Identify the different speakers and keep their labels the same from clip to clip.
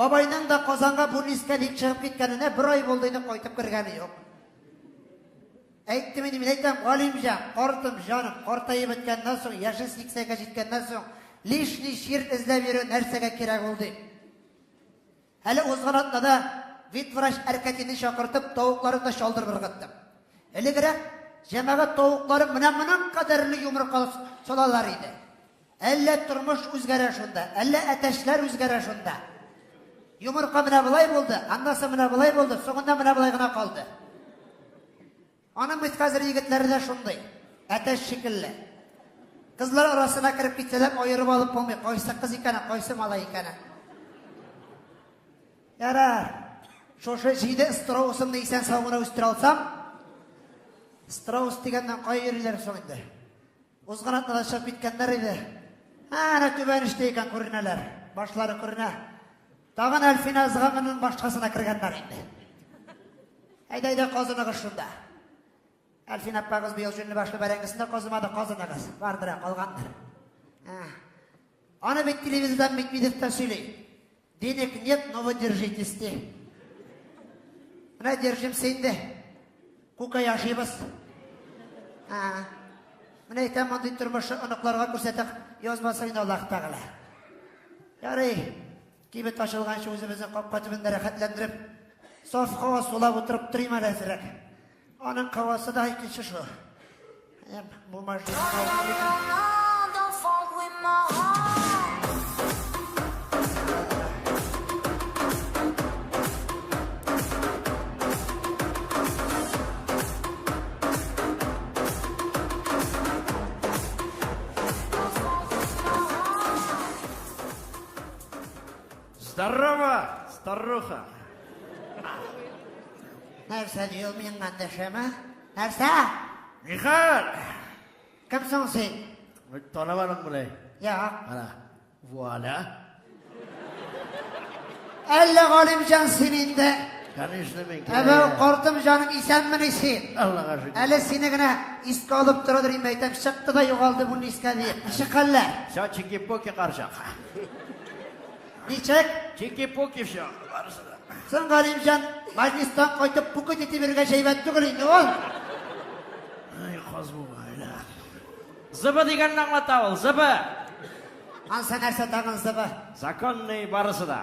Speaker 1: Бабайның да Қазанға Бурнискәлік шығып кеткеніне бір ай болдыйны қойтып кіргені жоқ. Әйтті мен айтам, Ғалимжан, қортым, жаным, қортайып өткеннен соң, яшы 80-ге жеткеннен соң, лишний ширт іздеп беру нәрсеге керек болды. Әлі озғанатында да витврач әркетini шақыртып, тауықларын да шалдыр біргіттім. Әлігірек, жемеғі тауықлары мұнан қадарлы юмырқалы солалар еді. Әлі тұрмыш өзгәрі шында, әлі әтәшлер өзгәрі шында. Юмырқа мұна бұлай болды, аннасы мұна бұлай болды, соңында мұна бұлай ғына қалды. Оның біз қазір егітлері де шындай, әтәш шекілі. Қызлар арасына кіріп кетселер, ойырып алып болмай, қойсы қыз екені, қойсы мала екені. Ярар, шошы жейді страусымды исен сауғына өстір алсам, страус дегеннен қой ерілер соңында. Ұзғанатына да шығып кеткендер еді. Әне төбеніште екен көрінелер, башлары көріне. Тағын әлфина зғамының башқасына кіргендер енді. Әйдәйді қозыны қышында. Әлфин аппағыз бейіл жөнлі башлы бәрәңгісінде қозымады қозыны қыз. Бардыра қалғандар. Аны бет телевизордан Медведевтен сөйлей. Денег нет, но вы держитесь. Мына держим сенде. Кукай ашибыз. Мына айтам маңдай тұрмышы ұнықларға көрсетік. Язмасайын Аллах тағыла. Ярай, кейбет ашылғаншы өзіміздің қапқатымында рәхәтлендіріп, соф қауа солап отырып тұрайма ләзірек. Оның қауасы да екінші шу. Бұл мәжден
Speaker 2: Здорово, старуха.
Speaker 1: Нәрсә дейіл мен қандашама? Нәрсә?
Speaker 2: Михаил!
Speaker 1: Кімсің сен?
Speaker 2: Таныманың бұлай.
Speaker 1: Яқ.
Speaker 2: Ана, вуаля.
Speaker 1: Әлі Ғалимжан сен енді.
Speaker 2: Конечно, мен
Speaker 1: Әбәу қортым жаның исән мені сен.
Speaker 2: Аллаға шүкір.
Speaker 1: Әлі сені ғына иск алып тұрады дейм бәйтім. Шықты да жоғалды бұны искә дейіп. Шыққанлар.
Speaker 2: Все, чики-поки қаршақ.
Speaker 1: Ничек?
Speaker 2: Чики-поки все.
Speaker 1: Сен Ғалимжан Мәжлістан қойтып бүкіт ете берге жайбәт түгіл енді ол.
Speaker 2: Ай, қаз бұғайла. Зыбы деген аңлата ол, зыбы.
Speaker 1: Анса нәрсе тағын зыбы.
Speaker 2: Законный барысы да.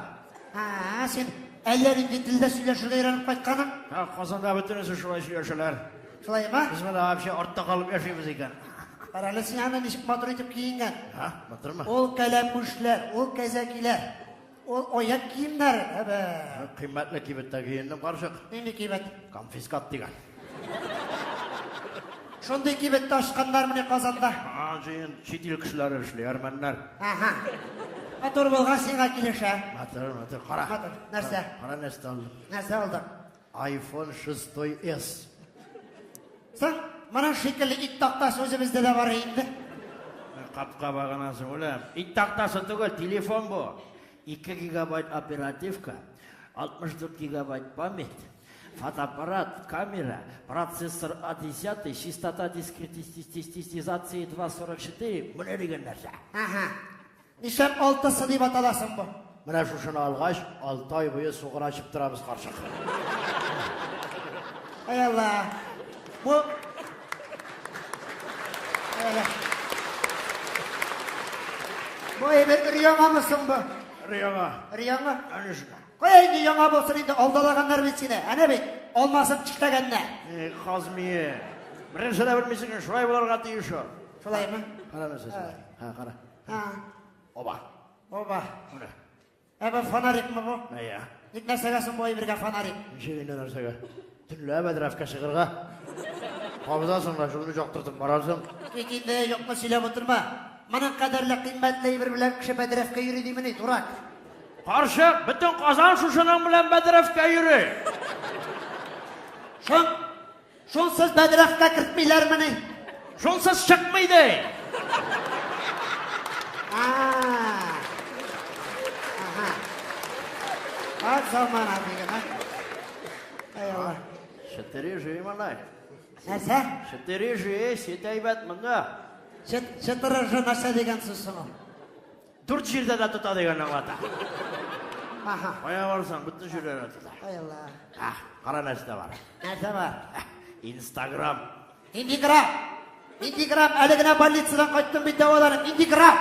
Speaker 1: Сен әллерінде тілді сөйлешілер үйреніп қайтқаның?
Speaker 2: Қазанда бүтінісі шулай сөйлешілер.
Speaker 1: Шулай ма?
Speaker 2: Біз мені вообще ортта қалып яшаймыз екен.
Speaker 1: Қаралы сен ана нешік матыр етіп кейінген?
Speaker 2: Матыр ма?
Speaker 1: Ол кәләмүшлер, ол кәзәкилер, ол ояк киімдер.
Speaker 2: Қиматлы кибетті кейіндім қаршық.
Speaker 1: Нені кибет?
Speaker 2: Конфискат деген.
Speaker 1: Шондай кибетті ашқандар міне Қазанда?
Speaker 2: Жиын шетел кішілері ішілі, әрмәнлер.
Speaker 1: Матыр болған сенға келеші.
Speaker 2: Матыр, қара.
Speaker 1: Матыр, нәрсе?
Speaker 2: Қара нәрсті алдым.
Speaker 1: Нәрсе алдың?
Speaker 2: iPhone 6s.
Speaker 1: Сен, мұның шекілі ит тақтасы өзімізде де бар енді.
Speaker 2: Қапқа бағанасың өлем. Ит тақтасы түгіл, телефон бұл. 2 гигабайт оперативка, 64 гигабайт память, фотоаппарат, камера, процессор A10, частота дискретизации 244, мұны деген нәрсе.
Speaker 1: Нешеп 6-сы деп аталасың бұл?
Speaker 2: Мұна шушыны алғаш, 6 ай бойы суғыр ашып тұрамыз қаршық.
Speaker 1: Ай Алла, бұл... Бұл ебір үрияңа мұсың бұл?
Speaker 2: Рияңа.
Speaker 1: Рияңа?
Speaker 2: Әнешіна.
Speaker 1: Қой әйді яңа болсын енді алдалағандар бет сені. Әне бет, олмасын чықтағанна.
Speaker 2: Қазмие. Бірінші де білмейсің, шылай боларға дейші.
Speaker 1: Шылай ма?
Speaker 2: Қара мәсесі. Қара. Оба.
Speaker 1: Оба. Әбі фонарик мұ бұл?
Speaker 2: Әйя.
Speaker 1: Ник нәрсегесін бойы бірге фонарик?
Speaker 2: Нешегенде нәрсеге? Түнлі әбәдірәфке шығырға. Қабызасың ба, жүгіні жоқтыртып барарсың.
Speaker 1: Кекенде жоқ мұ сөйлеп отырма. Мұның қадарлы қимбәтлі бір білән кіші бәдірәфке үйрі дейміне, дұрак.
Speaker 2: Қаршық, бүтін Қазан шушының білән бәдірәфке үйрі.
Speaker 1: Шонсыз бәдірәфке кіртмейлер міне.
Speaker 2: Шонсыз шықмайды.
Speaker 1: Ат заман абиген, Ай Алла.
Speaker 2: Шытыры жүйі малай.
Speaker 1: Нәрсе?
Speaker 2: Шытыры жүйі, сеті айбәт мұнда.
Speaker 1: Шытыры жы нәрсе деген сөз сұны.
Speaker 2: Төрт жерде де тұта деген аңлата.
Speaker 1: Aha.
Speaker 2: Қоя барсаң, бүтін жүрер өтілді.
Speaker 1: Ай Алла.
Speaker 2: Қара нәрсе бар.
Speaker 1: Нәрсе бар?
Speaker 2: Инстаграм.
Speaker 1: Индиграм. Әлігіне больницадан қайттым бейт даваларым. Индиграм.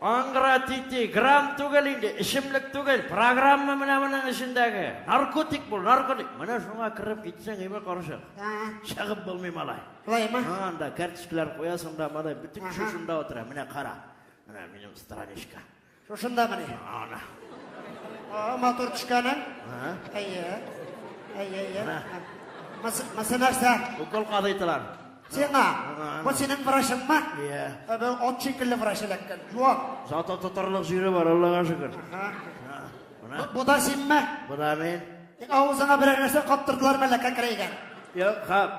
Speaker 2: Аңғыра тити, грамм түгел инде, ішімлік түгел, программа мұның ішіндегі. Наркотик бұл, наркотик. Мұна шуңа кіріп кетсең, еме қарышық. Шағып болмай малай.
Speaker 1: Бұлай ма?
Speaker 2: Анда кәртішкілер қоясың да малай, бүтін шушында отыра. Мұна қара. Мұна менің страничка.
Speaker 1: Шушында міне.
Speaker 2: Ана.
Speaker 1: Мотор түшкәнің? Масы нәрсе?
Speaker 2: Бүкіл қадайтылар.
Speaker 1: Сена, бұл сенің врашың ма?
Speaker 2: Иә.
Speaker 1: Бұл от шекілі враш әлеккен. Жоқ.
Speaker 2: Зато тұтарлық жүйрі бар, Аллаға шүкір.
Speaker 1: Бұл да сен ма?
Speaker 2: Бұл да мен.
Speaker 1: Ауызыңа бір нәрсе қаптырдылар ма ләкка кірейген?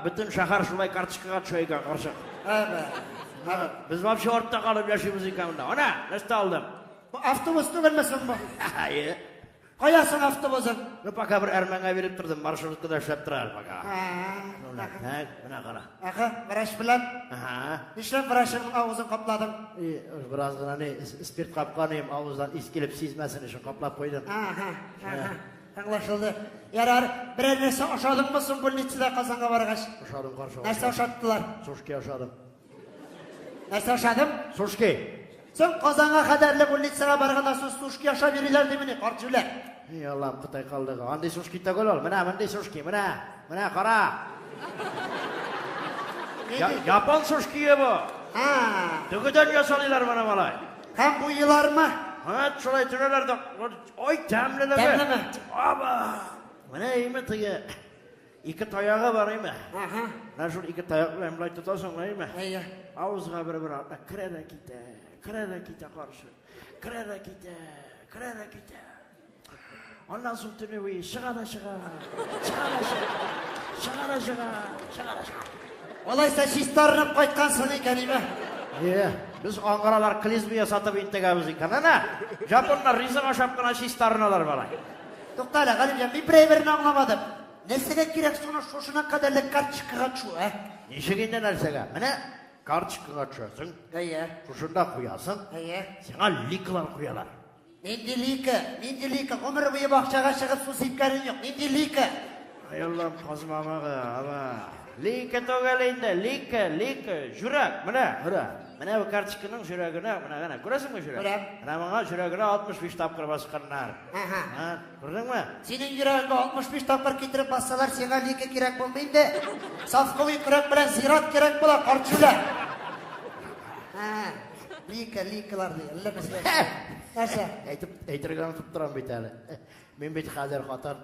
Speaker 2: Бүтін шахар шулай картышқаға түшейген қаршық. Біз вообще ортта қалып яшимыз екенмінде. Ona, нәрсті алдым.
Speaker 1: Бұл автобус түгілмесің бұл?
Speaker 2: Иә.
Speaker 1: Қоясың автобусын?
Speaker 2: Пока бір әрмәңе беріп тұрдым, маршруткада шәп тұрар пока. Мына қара.
Speaker 1: Враш білән? Нешлен врашыңның ауызын қапладың?
Speaker 2: Біраз ғана не, спирт қапқанайым, ауыздан искеліп сезмәсін үшін қаплап қойдым.
Speaker 1: Аңлашылды. Ярар, бірер нәрсе ұшадың мұсың больницада қазанға барғаш?
Speaker 2: Ұшадым қаршы.
Speaker 1: Нәрсе ұшаттылар?
Speaker 2: Сушке ұшадым.
Speaker 1: Нәрсе ұшадым?
Speaker 2: Сушке.
Speaker 1: Сен қазанға қадарлы больницаға барғанда сіз сушки аша берілер деміне, қарчылар.
Speaker 2: Аллам, қытай қалдығы. Андай сушки тәгіл ол. Мына сушки, мына қара. Япон сушкиі бұ. Түгіден ясалылар мұна малай.
Speaker 1: Қан бұйылар ма?
Speaker 2: Шолай түрелерді. Ой, тәмлілігі.
Speaker 1: Тәмлі ме?
Speaker 2: Аба. Мына емі тіге. Екі таяғы бар емі. Мына жыл екі таяғы әмлай тұтасың емі. Ауызға бір-бір атына кірәді кете қаршы. Кірәді кете. Ondan sonra tünüvi, шыға.
Speaker 1: Олайса шистарынып қайтқансың екен еме?
Speaker 2: Біз аңғаралар клизмия сатып интегабыз екен, ана? Жапонлар ризыға шапқына шистарыналар балай.
Speaker 1: Тоқталі, Ғалимжан, мен бір-бірін аңламадым. Нәсіге керек соны шошына қадарлы картышқыға түшу,
Speaker 2: Нешегенде нәрсеге? Міне, картышқыға түшесің, шошында құясың, сеңа ликылар құялар.
Speaker 1: Менде лика, ғұмыр бұйы бақшаға шығып су сепкәрін жоқ, менде лика.
Speaker 2: Айаллам, қазым амаға, ама. Лика тоғалейді, лика, жүрек, міне бұл картышқының жүрегіне, міне, көресің бі жүрек?
Speaker 1: Көрем.
Speaker 2: Міне мұңа жүрегіне 65 тапқыр басқаннар. Көрдің ме?
Speaker 1: Сенің жүрегіңе 65 тапқыр кетіріп бассалар, сеңа лика керек болмейді. Сafqoviy керек білән зират керек бола, қарчулар. Ликалар дейді, нәрсе?
Speaker 2: Әйтірген тұп тұрам бейт әлі. Мен бейт қазір қатар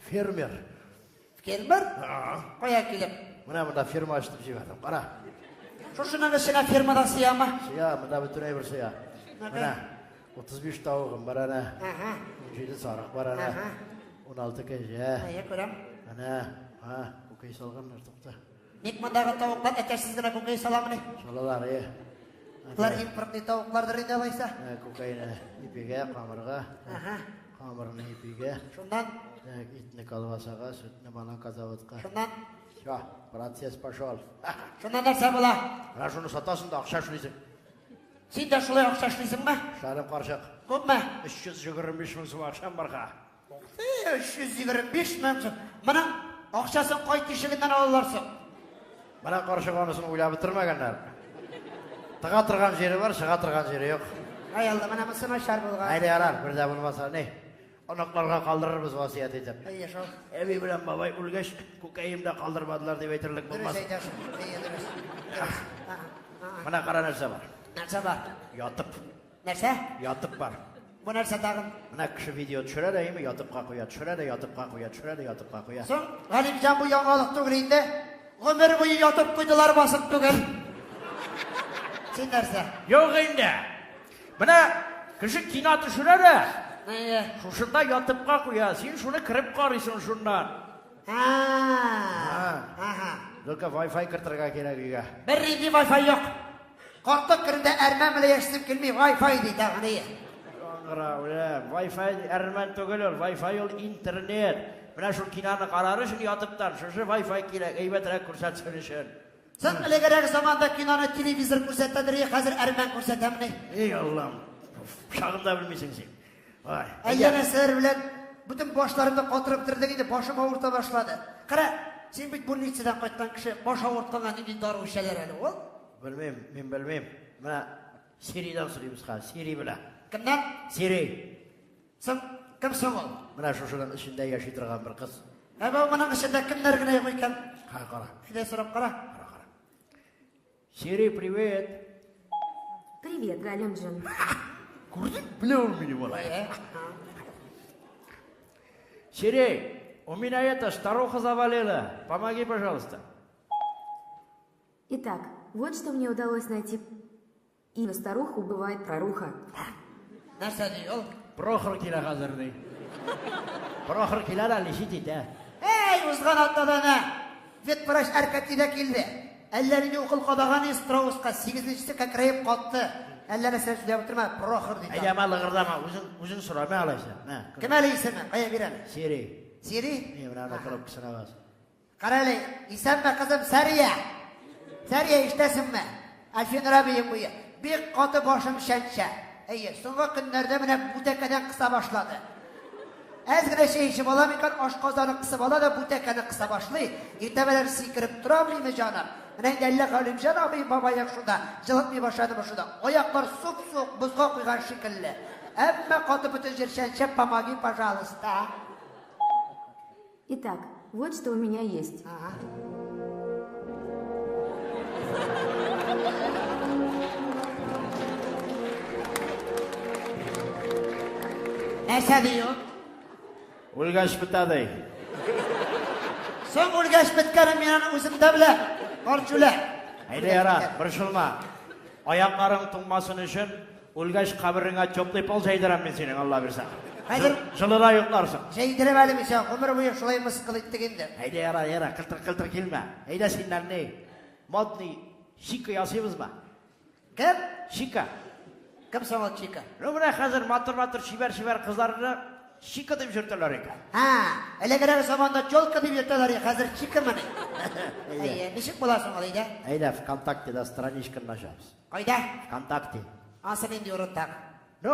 Speaker 2: фермер.
Speaker 1: Фермер? Қоя келіп.
Speaker 2: Мұнда ферма аштып жібердім, қара.
Speaker 1: Шошының ішіңа фермада сия ма?
Speaker 2: Сия, мұнда бүтін әйбір сия. Мұна, 35 тауығым бар ана. 17 сарық бар ана. 16 кәже.
Speaker 1: Көрем.
Speaker 2: Ана, көкей салғанлар тұқты.
Speaker 1: Нек мұндағы тауықлар әкәсізгіна көкей саламыны?
Speaker 2: Салалар,
Speaker 1: Бұлар импортный тауықлардыр енді алайса?
Speaker 2: Көкейні ипеге, қамырға. Қамырыны ипеге.
Speaker 1: Шундан?
Speaker 2: Итіні қалвасаға, сүтіні баланқа заводқа.
Speaker 1: Шундан?
Speaker 2: Ша, процесс пошел.
Speaker 1: Шундан нәрсе бола?
Speaker 2: Ана шуны сатасың да ақша шылайсың.
Speaker 1: Сен де шулай ақша шылайсың ба?
Speaker 2: Шарым қаршақ.
Speaker 1: Көп ма?
Speaker 2: 325 мың су ақшам барға.
Speaker 1: 325 мың су. Мұның ақшасын қой тешігінен алыларсың.
Speaker 2: Мұна қаршақ онысын ойлап тұрмағандар. Тыға тұрған жері бар, шыға тұрған жері жоқ.
Speaker 1: Ай алда, мұна мұсына шар болған.
Speaker 2: Айдай арар, бірде бұнымаса не? Онықларға қалдырырбыз васият етіп.
Speaker 1: Ай, шол.
Speaker 2: Әбей білен бабай үлгеш, көкейімді қалдырмадылар деп айтырлық болмас.
Speaker 1: Дұрыс айтасың.
Speaker 2: Мұна қара нәрсе бар.
Speaker 1: Нәрсе бар?
Speaker 2: Ятып.
Speaker 1: Нәрсе?
Speaker 2: Ятып бар.
Speaker 1: Бұл нәрсе тағын?
Speaker 2: Мұна кіші видео түшіреді, емі ятыпқа қоя, түшіреді, ятыпқа қоя, түшіреді, ятыпқа қоя.
Speaker 1: Соң, Ғалимжан бұл яңалық түгілейді, ғұмыр бұйы ятып қойдылар басып түгіл. Сен нәрсе?
Speaker 2: Жоқ енді. Мұна кіші кино түшіреді. Шушында ятыпқа қоя, сен шуны кіріп қарайсың шундан. Только Wi-Fi кіртірға керек үйге.
Speaker 1: Бір рейді Wi-Fi жоқ. Қорттық кірінде әрмен біле ешсіп келмей Wi-Fi дейді ағынайы.
Speaker 2: Wi-Fi әрмен түгіл ол, Wi-Fi ол интернет. Мұна шу кинаны қарары үшін ятыптан, шушы Wi-Fi керек, әйбәтірек көрсетсін үшін.
Speaker 1: Сен ілегерек заманда кинаны телевизор көрсеттедірі, қазір әрмен көрсетеміне.
Speaker 2: Ей Аллам, шағында білмейсің сен. Vay.
Speaker 1: Әллә нәрселәр белән бүтән башларымда катырып торды инде, башым авырта башлады. Кара, син бит больницадан кайткан кеше, баш авыртканга нинди дару эчәләр әле ул?
Speaker 2: Bilmem, men bilmem. Mana Siri'den sorayımız ha. Siri bila.
Speaker 1: Kimdan?
Speaker 2: Siri.
Speaker 1: Sen kim soң ул?
Speaker 2: Mana şuşunun içinde yaşaytırgan bir kız.
Speaker 1: Әбә моның эчендә кемнәр генә юк икән?
Speaker 2: Kara.
Speaker 1: Килә сорап кара.
Speaker 2: Siri, привет.
Speaker 3: Привет, Галимджан.
Speaker 2: Gördün bile olmuyor bana. Siri, у меня эта старуха заболела. Помоги, пожалуйста.
Speaker 3: Итак, вот что мне удалось найти. Имя старуху бывает проруха.
Speaker 1: Нәрсә ди ул?
Speaker 2: Прохор килә хәзер ди. Прохор килә дә лишит итә.
Speaker 1: Эй, узган атадана! Ветврач әркәтидә килде. Әллә нинди укыл кадаган Страуска 8-нчесе кәкрәеп катты. Әллә нәрсә сөйләп утырма, Прохор ди.
Speaker 2: Әйдә, лыгырдама, үзең сорама алайса.
Speaker 1: Кем әле исеме? Кая бирәм?
Speaker 2: Сири.
Speaker 1: Сири?
Speaker 2: Мен ана кылып кысына бас.
Speaker 1: Кара әле, исәнме кызым Сәрия? Сәрия иштәсеңме? Альфин Рабиев буе. Бик каты башым шәнчә. Әйе, соңгы көннәрдә менә бүтәкәдән кыса башлады. Әз генә чәй эчеп алам икән, ашказаны кысып ала да бүтәкәне кыса башлый. Иртәбәләр сикереп торамыймы җаным? Менә инде әллә Галимҗан абый бабаяк шунда, җылытмый башлады шунда. Аяклар сук-сук бузга куйган шикелле. Әмма каты бүтән җир шәнчә, помоги, пожалуйста.
Speaker 3: Итак, вот что у меня есть.
Speaker 1: Нәрсә ди ул?
Speaker 2: Үлгәч бетәди.
Speaker 1: Соң үлгәч беткәнен мин аны үземдә беләм. Карчулә.
Speaker 2: Әйдә яра, борчылма. Аякларың туңмасын өчен үлгәч кабырыңа чоплый пол җайдырам мин синең, Алла бирсә.
Speaker 1: Хәзер
Speaker 2: Җылыда йокларсың.
Speaker 1: җәйдереп әле мисә, гомер буе шулай мыскыл иттек инде.
Speaker 2: Әйдә яра, кылтыр килмә. Әйдә синнән не? Модный шика ясыйбызмы?
Speaker 1: Кем?
Speaker 2: Шика.
Speaker 1: Кем соң ул чика?
Speaker 2: Ну менә хәзер матур шибәр кызларны шика дип йөртәләр икән.
Speaker 1: Элегрәк заманда чолка дип йөртәләр, хәзер чикамы? Әйе, ничек була соң ул әйдә?
Speaker 2: Әйдә, ВКонтактеда страничканы ачабыз.
Speaker 1: Кайда?
Speaker 2: ВКонтакте.
Speaker 1: Асын инде урынтак.
Speaker 2: Ну,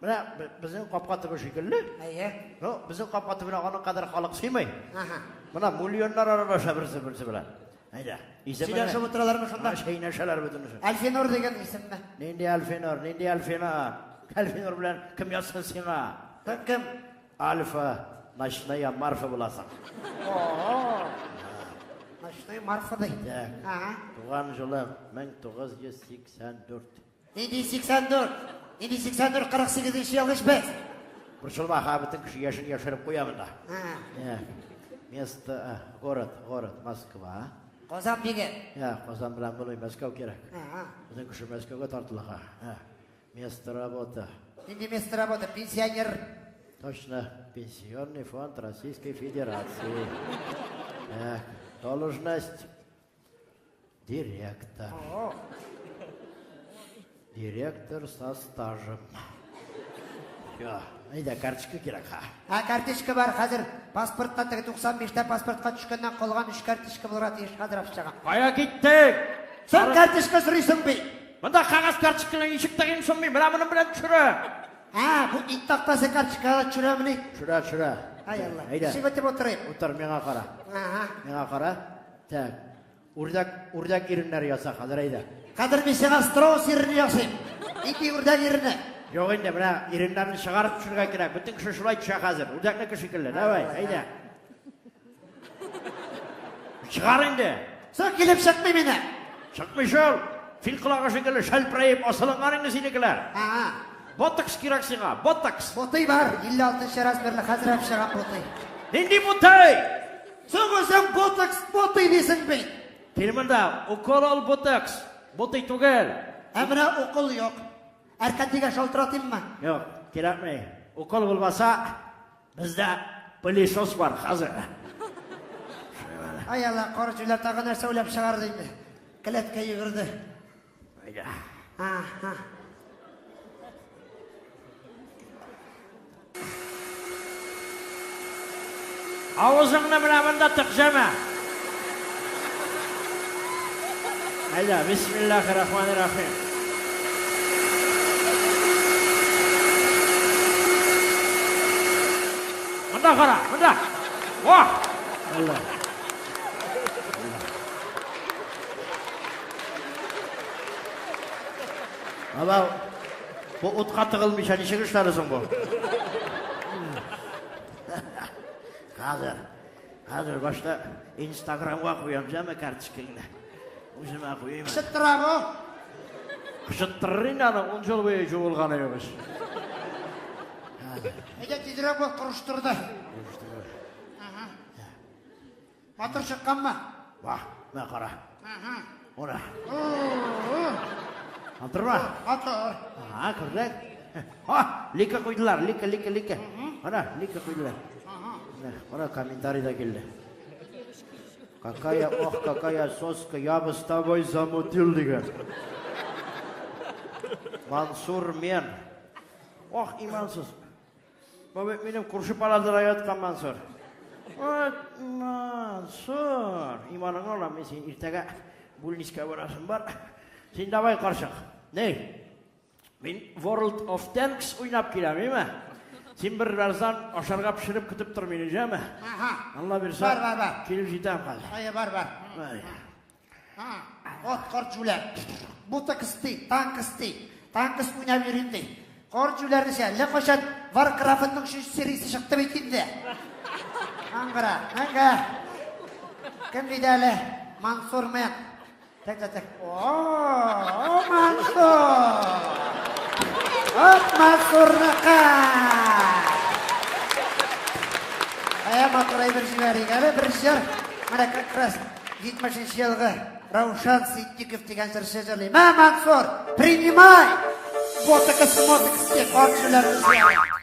Speaker 2: менә безнең капка төбе шикелле.
Speaker 1: Әйе.
Speaker 2: Ну, безнең капка төбенә аның кадәр халык сыймый.
Speaker 1: Аха.
Speaker 2: Менә миллионнар аралаша берсе белән. Әйдә.
Speaker 1: Сөйләшеп утыралармы шунда?
Speaker 2: Шәйнәшәләр бөтенесе.
Speaker 1: Альфинур дигән исемме?
Speaker 2: Нинди Альфинур? Альфинур белән кем язсын сиңа?
Speaker 1: Кем?
Speaker 2: Альфа, ночная Марфа буласың.
Speaker 1: Ночной Марфа ди. Ага.
Speaker 2: Туган җылым 1984.
Speaker 1: Нинди 84? Нинди 84 48-нче ел ич без.
Speaker 2: Борчылма, бөтен кеше яшен яшереп куямын да.
Speaker 1: Ага.
Speaker 2: Место, город Москва.
Speaker 1: Казан биге.
Speaker 2: Казан белән булмый, Москва кирәк.
Speaker 1: Ага.
Speaker 2: Безнең кеше Москвага тартылыга. Место работы.
Speaker 1: Нинди место работы? Пенсионер.
Speaker 2: Точно, Пенсионный фонд Российской Федерации. Должность директор. Директор со стажем. Әйдә, карточка кирәк.
Speaker 1: Карточка бар, хәзер паспортка 95-тә паспортка төшкәннән калган 3 карточка булырга тиеш, хәзер апчага.
Speaker 2: Кая киттек?
Speaker 1: Соң карточка сорыйсың бит.
Speaker 2: Монда кагаз карточканы ишек тагын суммый, менә моны белән төшерә.
Speaker 1: Бу ит тактасы карточкага төшерәмени?
Speaker 2: Төшерә.
Speaker 1: Ай Алла.
Speaker 2: Әйдә.
Speaker 1: Шибетеп утырыйм.
Speaker 2: Утыр, миңа кара. Миңа кара. Так. Үрдәк иреннәр яса, хәзер әйдә.
Speaker 1: Хәзер мин сиңа страус ирен ясыйм. Ити үрдәк иренне.
Speaker 2: Yok инде, менә иреннәрне чыгарып төшергә кирәк. Бөтен кеше шулай төшә хәзер. Үрдәкнеке шикелле. Давай, әйдә. Чыгар инде.
Speaker 1: Соң килеп чыкмый мине.
Speaker 2: Чыкмый шул. Фил кылагы шикелле шәлпрәеп асылынган инде синекеләр. Ботокс кирәк сиңа, ботокс.
Speaker 1: Ботый бар, 56-нчы размерлы хәзер апчага ботый.
Speaker 2: Нинди ботый?
Speaker 1: Соң үзең ботокс ботый дисең бит.
Speaker 2: Кил монда, укол ал ботокс. Ботый түгел.
Speaker 1: Менә укол юк. Әркәтигә шалтыратыйммы?
Speaker 2: Юк, кирәкмәй. Укол булмаса, бездә пылесос бар хәзер.
Speaker 1: Ай Алла, карчылар тагы нәрсә уйлап чыгарды инде. Келәткә йөгерде.
Speaker 2: Әйдә. Авызыңны менә монда тыкҗама. Әйдә, бисмиллаһир-рахманир-рахим. Мында қара, мында. О! Алла. Абау, бұл ұтқа тығылмыша нешек ұштарысың бұл? Қазір башта инстаграмға қоям жама карточкаңды. Өзіме қойым.
Speaker 1: Шыттырақ о.
Speaker 2: Қышыттырын аны 10 жыл бойы жоғылғаны емес.
Speaker 1: Әйде тезірек бол құрыштырды. Матыр шыққан ма?
Speaker 2: Ба, мә қара. Ona. Матыр ма?
Speaker 1: Матыр.
Speaker 2: Кірдік. Лика қойдылар, лика. Ona, лика қойдылар. Ona комментарийда келді. Какая соска, я бы с тобой замутил деген. Мансур мен. Имансыз. Бұл менің күршіп аладыр айатқан Мансур. Мансур. Иманың ола, мен сен ертеге бульниске барасың бар. Сен давай қаршық. Не? Мен World of Tanks ойнап келем, еме? Сен бір барзан ашарға пішіріп күтіп тұр мені, жеме? Алла берса, келіп жетем қазір.
Speaker 1: Бар. От қорчулар. Бұты кісті, танкіс ойнап үйренді. Қорчуларды сен, ләқошат Warcraft'ның 3 серisi шықты бейтінде. Аңға. Кім дейді әлі? Мансур мен. Так. О, Мансур! Мансурнықа! Матурай бір жібәрейік әлі, бір жер. Мына как-раз 70-ші жылғы Раушан Сиддиков деген жыршы жырлай. Мансур, принимай! Ботыкысы-мотыкысы, қорчуларды